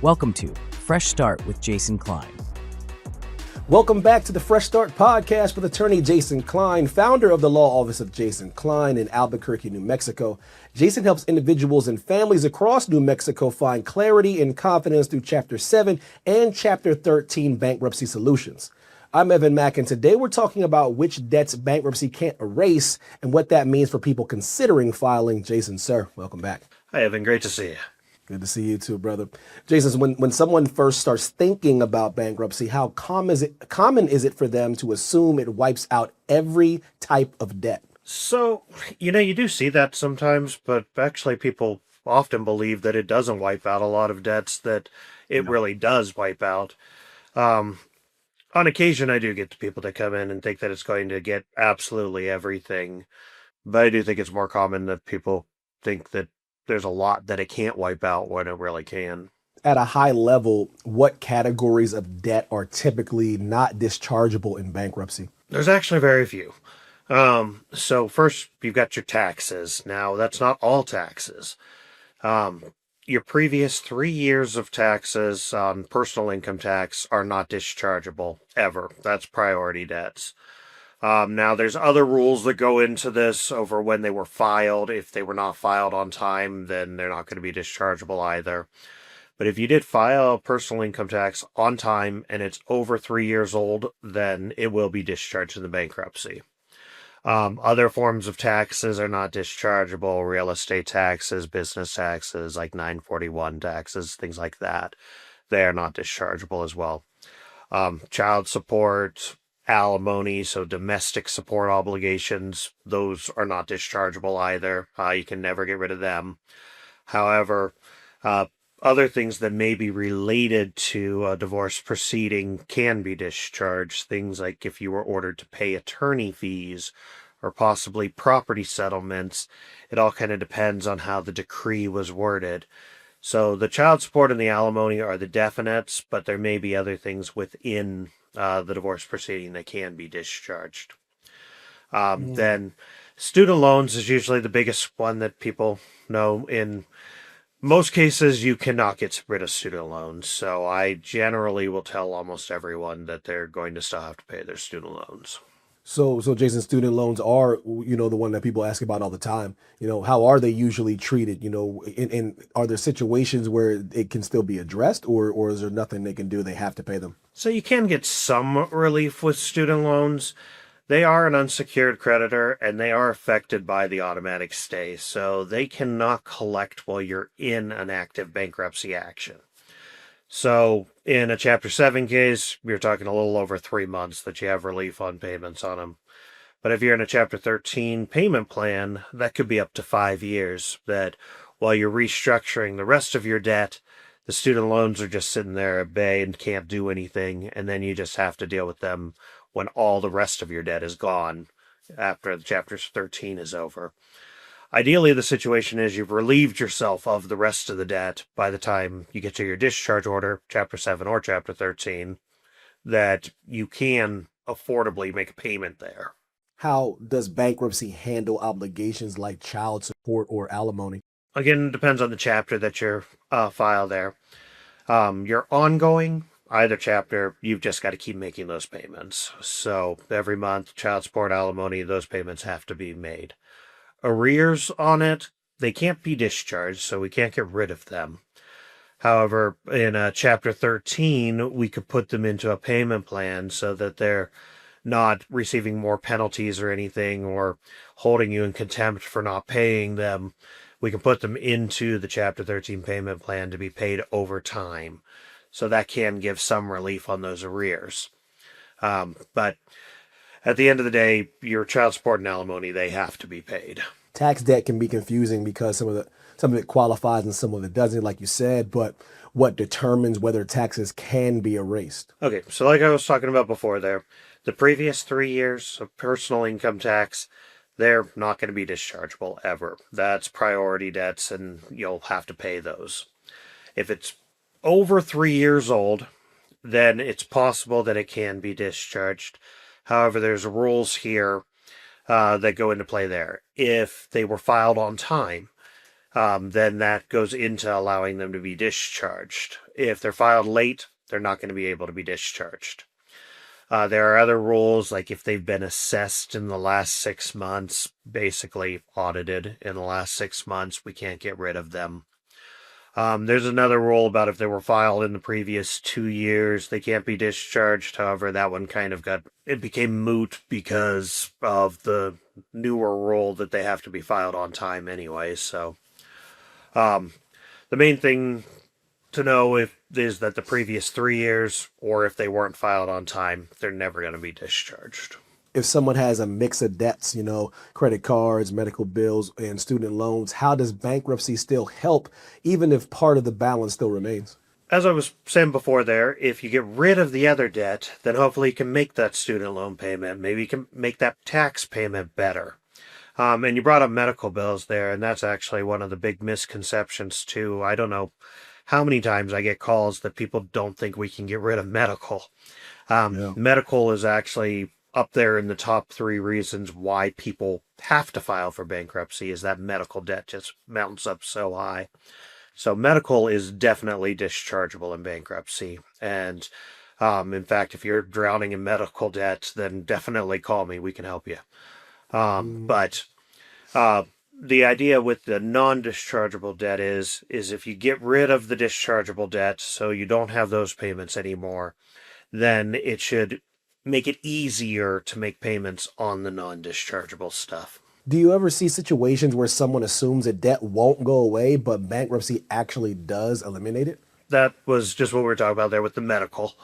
Welcome to Fresh Start with Jason Cline. Welcome back to the Fresh Start podcast with attorney Jason Cline, founder of the law office of Jason Cline in Albuquerque, New Mexico. Jason helps individuals and families across New Mexico find clarity and confidence through Chapter 7 and Chapter 13 bankruptcy solutions. I'm Evan Mack, and today we're talking about which debts bankruptcy can't erase and what that means for people considering filing. Jason, sir, welcome back. Hi, Evan. Great to see you. Good to see you too, brother. Jason, when someone first starts thinking about bankruptcy, how common is it for them to assume it wipes out every type of debt? So, you do see that sometimes, but actually people often believe that it doesn't wipe out a lot of debts that it really does wipe out. On occasion, I do get people that come in and think that it's going to get absolutely everything, but I do think it's more common that people think that there's a lot that it can't wipe out when it really can. At a high level, what categories of debt are typically not dischargeable in bankruptcy? There's actually very few. So first, you've got your taxes. Now, that's not all taxes. Your previous 3 years of taxes on personal income tax are not dischargeable ever. That's priority debts. Now, there's other rules that go into this over when they were filed. If they were not filed on time, then they're not going to be dischargeable either. But if you did file personal income tax on time and it's over 3 years old, then it will be discharged in the bankruptcy. Other forms of taxes are not dischargeable: real estate taxes, business taxes, like 941 taxes, things like that. They are not dischargeable as well. Child support, alimony, so domestic support obligations, those are not dischargeable either. You can never get rid of them. However, other things that may be related to a divorce proceeding can be discharged. Things like if you were ordered to pay attorney fees or possibly property settlements. It all kind of depends on how the decree was worded. So the child support and the alimony are the definites, but there may be other things within the divorce proceeding that can be discharged. Then student loans is usually the biggest one that people know. In most cases, you cannot get rid of student loans. So I generally will tell almost everyone that they're going to still have to pay their student loans. So Jason, student loans are, the one that people ask about all the time. How are they usually treated? And are there situations where it can still be addressed, or is there nothing they can do? They have to pay them. So you can get some relief with student loans. They are an unsecured creditor, and they are affected by the automatic stay. So they cannot collect while you're in an active bankruptcy action. So in a Chapter 7 case, you're talking a little over 3 months that you have relief on payments on them. But if you're in a Chapter 13 payment plan, that could be up to 5 years, that while you're restructuring the rest of your debt, the student loans are just sitting there at bay and can't do anything, and then you just have to deal with them when all the rest of your debt is gone after the Chapter 13 is over. Ideally, the situation is you've relieved yourself of the rest of the debt by the time you get to your discharge order, Chapter 7 or Chapter 13, that you can affordably make a payment there. How does bankruptcy handle obligations like child support or alimony? Again, it depends on the chapter that you're file there. Your ongoing, either chapter, you've just got to keep making those payments. So every month, child support, alimony, those payments have to be made. Arrears on it, they can't be discharged, so we can't get rid of them. However, in Chapter 13, we could put them into a payment plan so that they're not receiving more penalties or anything, or holding you in contempt for not paying them. We can put them into the Chapter 13 payment plan to be paid over time. So that can give some relief on those arrears. But at the end of the day, your child support and alimony, they have to be paid. Tax debt can be confusing because some of it qualifies and some of it doesn't, like you said, but what determines whether taxes can be erased? Okay, so like I was talking about before there, the previous 3 years of personal income tax, they're not going to be dischargeable ever. That's priority debts, and you'll have to pay those. If it's over 3 years old, then it's possible that it can be discharged. However, there's rules here that go into play there. If they were filed on time, then that goes into allowing them to be discharged. If they're filed late, they're not going to be able to be discharged. There are other rules, like if they've been assessed in the last 6 months, basically audited in the last 6 months, we can't get rid of them. There's another rule about if they were filed in the previous 2 years, they can't be discharged. However, that one it became moot because of the newer rule that they have to be filed on time anyway. So, the main thing to know is that the previous 3 years, or if they weren't filed on time, they're never going to be discharged. If someone has a mix of debts, credit cards, medical bills, and student loans, how does bankruptcy still help, even if part of the balance still remains? As I was saying before there, if you get rid of the other debt, then hopefully you can make that student loan payment. Maybe you can make that tax payment better. And you brought up medical bills there, and that's actually one of the big misconceptions too. I don't know how many times I get calls that people don't think we can get rid of medical. Medical is actually up there in the top 3 reasons why people have to file for bankruptcy, is that medical debt just mounts up so high. So medical is definitely dischargeable in bankruptcy. And in fact, if you're drowning in medical debt, then definitely call me. We can help you. But the idea with the non-dischargeable debt is if you get rid of the dischargeable debt, so you don't have those payments anymore, then it should make it easier to make payments on the non-dischargeable stuff. Do you ever see situations where someone assumes a debt won't go away, but bankruptcy actually does eliminate it? That was just what we were talking about there with the medical.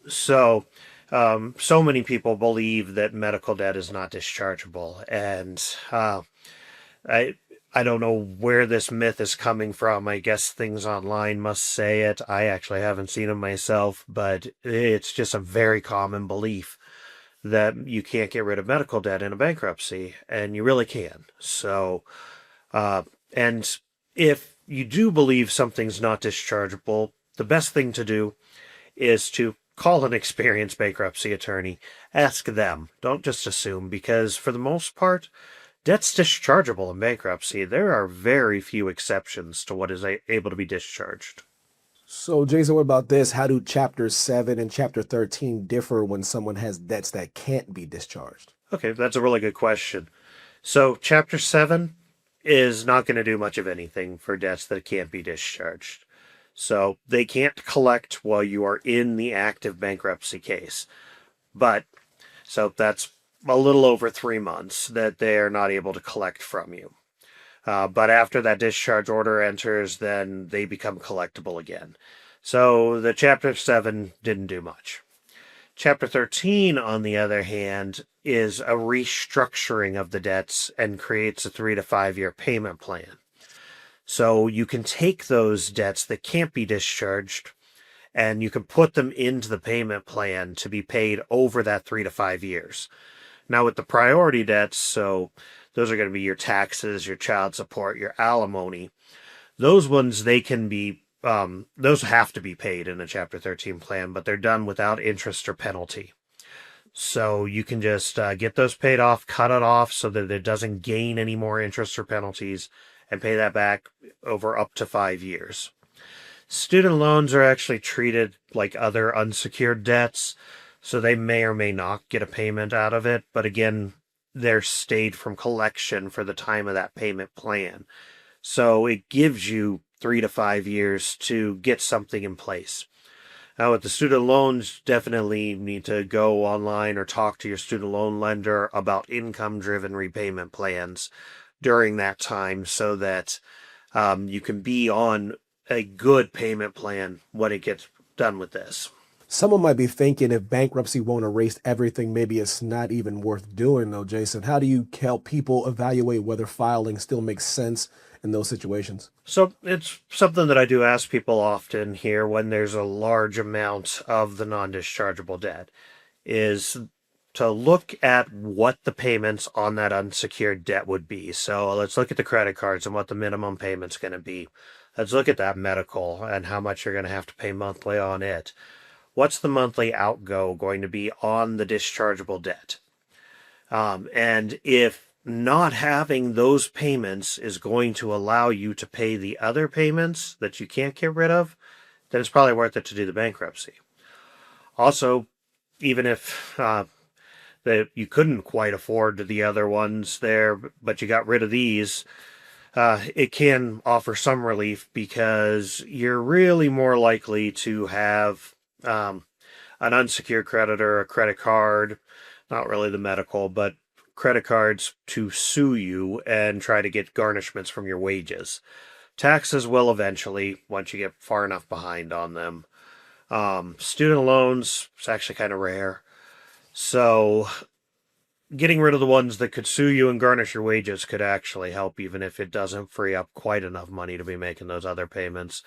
So many people believe that medical debt is not dischargeable, and I don't know where this myth is coming from. I guess things online must say it. I actually haven't seen them myself, but it's just a very common belief that you can't get rid of medical debt in a bankruptcy, and you really can. So, and if you do believe something's not dischargeable, the best thing to do is to call an experienced bankruptcy attorney. Ask them. Don't just assume, because for the most part, debt's dischargeable in bankruptcy. There are very few exceptions to what is able to be discharged. So, Jason, what about this? How do Chapter 7 and Chapter 13 differ when someone has debts that can't be discharged? Okay, that's a really good question. So, Chapter 7 is not going to do much of anything for debts that can't be discharged. So, they can't collect while you are in the active bankruptcy case. So that's a little over 3 months that they are not able to collect from you. But after that discharge order enters, then they become collectible again. So the Chapter 7 didn't do much. Chapter 13, on the other hand, is a restructuring of the debts and creates a 3 to 5 year payment plan. So you can take those debts that can't be discharged and you can put them into the payment plan to be paid over that 3 to 5 years. Now with the priority debts, so those are going to be your taxes, your child support, your alimony. Those ones, they can be, those have to be paid in a Chapter 13 plan, but they're done without interest or penalty. So you can just get those paid off, cut it off so that it doesn't gain any more interest or penalties, and pay that back over up to 5 years. Student loans are actually treated like other unsecured debts, so they may or may not get a payment out of it, but again, they're stayed from collection for the time of that payment plan. So it gives you 3 to 5 years to get something in place. Now with the student loans, definitely need to go online or talk to your student loan lender about income-driven repayment plans during that time so that you can be on a good payment plan when it gets done with this. Someone might be thinking if bankruptcy won't erase everything, maybe it's not even worth doing though, Jason. How do you help people evaluate whether filing still makes sense in those situations? So it's something that I do ask people often here when there's a large amount of the non-dischargeable debt, is to look at what the payments on that unsecured debt would be. So let's look at the credit cards and what the minimum payment's going to be. Let's look at that medical and how much you're going to have to pay monthly on it. What's the monthly outgo going to be on the dischargeable debt? And if not having those payments is going to allow you to pay the other payments that you can't get rid of, then it's probably worth it to do the bankruptcy. Also, even if that you couldn't quite afford the other ones there, but you got rid of these, it can offer some relief because you're really more likely to have an unsecured creditor, a credit card, not really the medical, but credit cards to sue you and try to get garnishments from your wages. Taxes will eventually, once you get far enough behind on them. Student loans, it's actually kind of rare. So getting rid of the ones that could sue you and garnish your wages could actually help, even if it doesn't free up quite enough money to be making those other payments.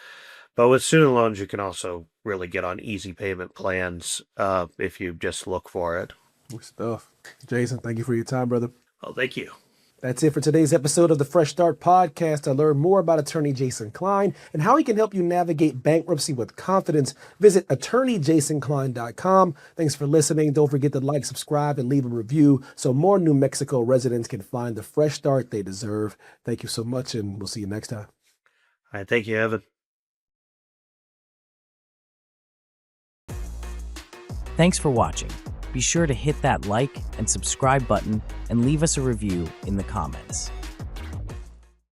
But with student loans, you can also really get on easy payment plans if you just look for it. Good stuff. Jason, thank you for your time, brother. Oh, thank you. That's it for today's episode of the Fresh Start Podcast. To learn more about attorney Jason Cline and how he can help you navigate bankruptcy with confidence, visit attorneyjasoncline.com. Thanks for listening. Don't forget to like, subscribe, and leave a review so more New Mexico residents can find the fresh start they deserve. Thank you so much, and we'll see you next time. All right, thank you, Evan. Thanks for watching. Be sure to hit that like and subscribe button and leave us a review in the comments.